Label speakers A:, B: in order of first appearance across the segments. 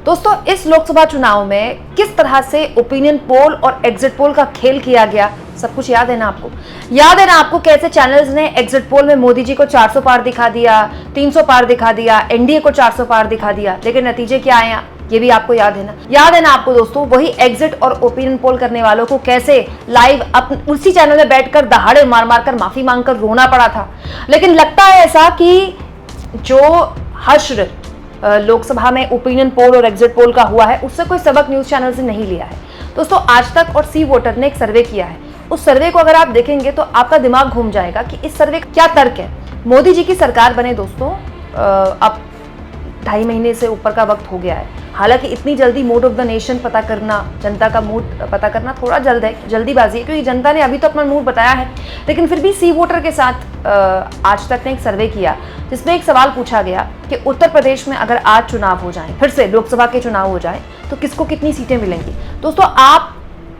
A: दोस्तों, इस लोकसभा चुनाव में किस तरह से ओपिनियन पोल और एग्जिट पोल का खेल किया गया, सब कुछ याद है ना आपको? याद है ना आपको कैसे चैनल्स ने एग्जिट पोल में मोदी जी को 400 पार दिखा दिया, 300 पार दिखा दिया, एनडीए को 400 पार दिखा दिया, लेकिन नतीजे क्या आया ये भी आपको याद है ना? याद है ना आपको दोस्तों, वही एग्जिट और ओपिनियन पोल करने वालों को कैसे लाइव उसी चैनल में बैठकर दहाड़े मार मार कर माफी मांगकर रोना पड़ा था। लेकिन लगता है ऐसा कि जो हश्र लोकसभा में ओपिनियन पोल और एग्जिट पोल का हुआ है उससे कोई सबक न्यूज चैनल से नहीं लिया है। दोस्तों, आज तक और सी वोटर ने एक सर्वे किया है। उस सर्वे को अगर आप देखेंगे तो आपका दिमाग घूम जाएगा कि इस सर्वे का क्या तर्क है। मोदी जी की सरकार बने दोस्तों अब 2.5 महीने से ऊपर का वक्त हो गया है। हालांकि इतनी जल्दी मूड ऑफ द नेशन पता करना, जनता का मूड पता करना थोड़ा जल्दीबाजी है, क्योंकि जनता ने अभी तो अपना मूड बताया है। लेकिन फिर भी सी वोटर के साथ आज तक ने एक सर्वे किया जिसमें एक सवाल पूछा गया कि उत्तर प्रदेश में अगर आज चुनाव हो जाए, फिर से लोकसभा के चुनाव हो जाए, तो किसको कितनी सीटें मिलेंगी। दोस्तों, आप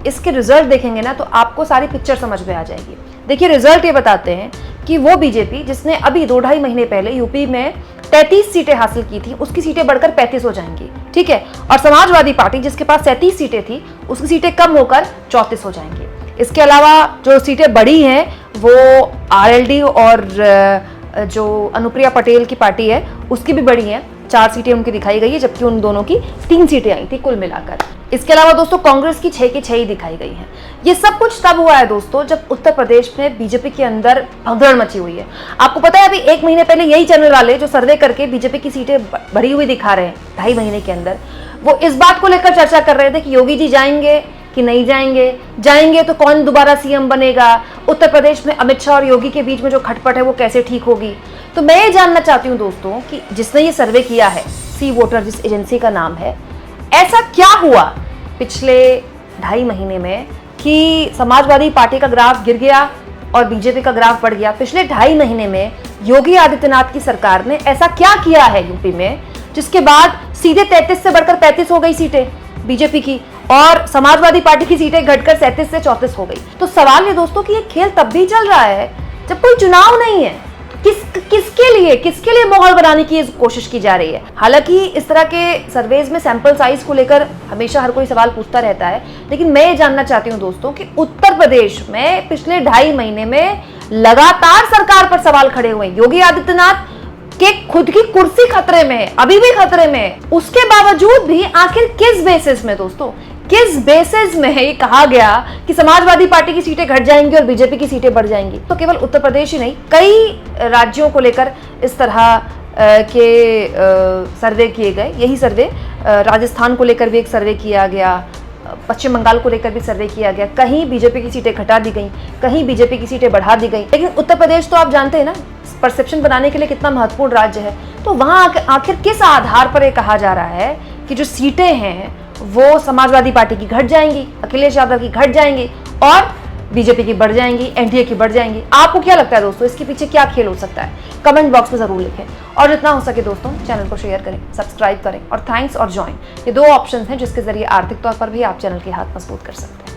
A: इसके रिजल्ट देखेंगे ना तो आपको सारी पिक्चर समझ में आ जाएगी। देखिए, रिजल्ट ये बताते हैं कि वो बीजेपी जिसने अभी 2-2.5 महीने पहले यूपी में 33 सीटें हासिल की थी, उसकी सीटें बढ़कर 35 हो जाएंगी, ठीक है। और समाजवादी पार्टी जिसके पास 37 सीटें थी, उसकी सीटें कम होकर 34 हो जाएंगी। इसके अलावा जो सीटें बढ़ी हैं वो आरएलडी और जो अनुप्रिया पटेल की पार्टी है उसकी भी बढ़ी हैं। 4 सीटें उनकी दिखाई गई है, जबकि उन दोनों की 3 सीटें आई थी कुल मिलाकर। इसके अलावा दोस्तों कांग्रेस की 6 की 6 ही दिखाई गई हैं। ये सब कुछ तब हुआ है दोस्तों जब उत्तर प्रदेश में बीजेपी के अंदर भगदड़ मची हुई है। आपको पता है अभी 1 महीने पहले यही चैनल वाले जो सर्वे करके बीजेपी की सीटें बढ़ी हुई दिखा रहे हैं 2.5 महीने के अंदर, वो इस बात को लेकर चर्चा कर रहे थे कि योगी जी जाएंगे कि नहीं जाएंगे, जाएंगे तो कौन दोबारा सीएम बनेगा, उत्तर प्रदेश में अमित शाह और योगी के बीच में जो खटपट है वो कैसे ठीक होगी। तो मैं ये जानना चाहती हूँ दोस्तों कि जिसने ये सर्वे किया है, सी वोटर जिस एजेंसी का नाम है, ऐसा क्या हुआ पिछले 2.5 महीने में कि समाजवादी पार्टी का ग्राफ गिर गया और बीजेपी का ग्राफ बढ़ गया। पिछले 2.5 महीने में योगी आदित्यनाथ की सरकार ने ऐसा क्या किया है यूपी में जिसके बाद सीधे 33 से बढ़कर 35 हो गई सीटें बीजेपी की, और समाजवादी पार्टी की सीटें घटकर 37 से 34 हो गई। तो सवाल ये दोस्तों कि ये खेल तब भी चल रहा है जब कोई चुनाव नहीं है। किसके लिए माहौल बनाने की कोशिश की जा रही है। हालांकि इस तरह के सर्वेज में सैंपल साइज को लेकर हमेशा हर कोई सवाल पूछता रहता है, लेकिन मैं ये जानना चाहती हूँ दोस्तों कि उत्तर प्रदेश में पिछले 2.5 महीने में लगातार सरकार पर सवाल खड़े हुए हैं। योगी आदित्यनाथ के खुद की कुर्सी खतरे में है, अभी भी खतरे में है, उसके बावजूद भी आखिर किस बेसिस में दोस्तों, किस बेसिस में ये कहा गया कि समाजवादी पार्टी की सीटें घट जाएंगी और बीजेपी की सीटें बढ़ जाएंगी। तो केवल उत्तर प्रदेश ही नहीं, कई राज्यों को लेकर इस तरह के सर्वे किए गए। यही सर्वे राजस्थान को लेकर भी एक सर्वे किया गया, पश्चिम बंगाल को लेकर भी सर्वे किया गया। कहीं बीजेपी की सीटें घटा दी गई, कहीं बीजेपी की सीटें बढ़ा दी गई। लेकिन उत्तर प्रदेश तो आप जानते हैं ना, परसेप्शन बनाने के लिए कितना महत्वपूर्ण राज्य है। तो वहां आखिर किस आधार पर यह कहा जा रहा है कि जो सीटें हैं वो समाजवादी पार्टी की घट जाएंगी, अखिलेश यादव की घट जाएंगी और बीजेपी की बढ़ जाएंगी, एनडीए की बढ़ जाएंगी। आपको क्या लगता है दोस्तों, इसके पीछे क्या खेल हो सकता है? कमेंट बॉक्स में जरूर लिखें और जितना हो सके दोस्तों चैनल को शेयर करें, सब्सक्राइब करें और थैंक्स और ज्वाइन, ये 2 ऑप्शन हैं जिसके जरिए आर्थिक तौर पर भी आप चैनल के हाथ मजबूत कर सकते हैं।